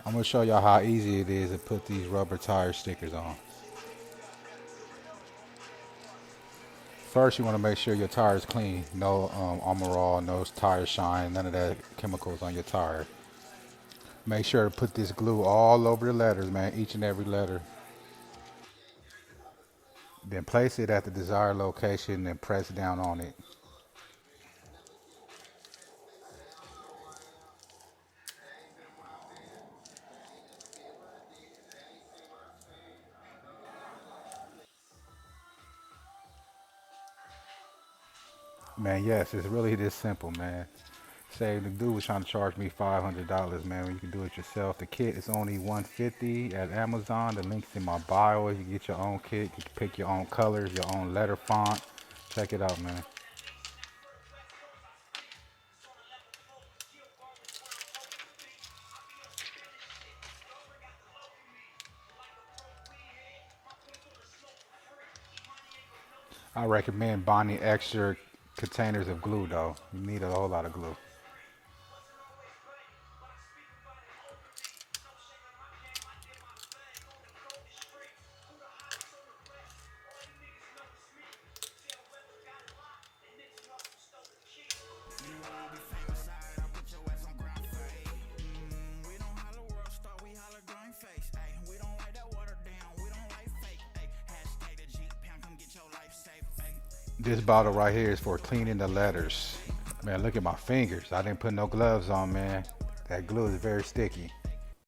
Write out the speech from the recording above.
I'm gonna show y'all how easy it is to put these rubber tire stickers on. First, you want to make sure your tire is clean. No Armor All, no tire shine, none of that chemicals on your tire. Make sure to put this glue all over the letters, man, each and every letter. Then place it at the desired location and press down on it. Man, yes, it's really this simple, man. Say the dude was trying to charge me $500, man. When you can do it yourself. The kit is only $150 at Amazon. The link's in my bio. You can get your own kit. You can pick your own colors, your own letter font. Check it out, man. I recommend buying extra containers of glue, though. You need a whole lot of glue. We don't holler world star, we holler GrindFace. Ay, we don't like that water down, we don't like fake. Ay, hashtag the G pound, come get your life safe. Ay. This bottle right here is for cleaning the letters. Man, look at my fingers. I didn't put no gloves on, man. That glue is very sticky.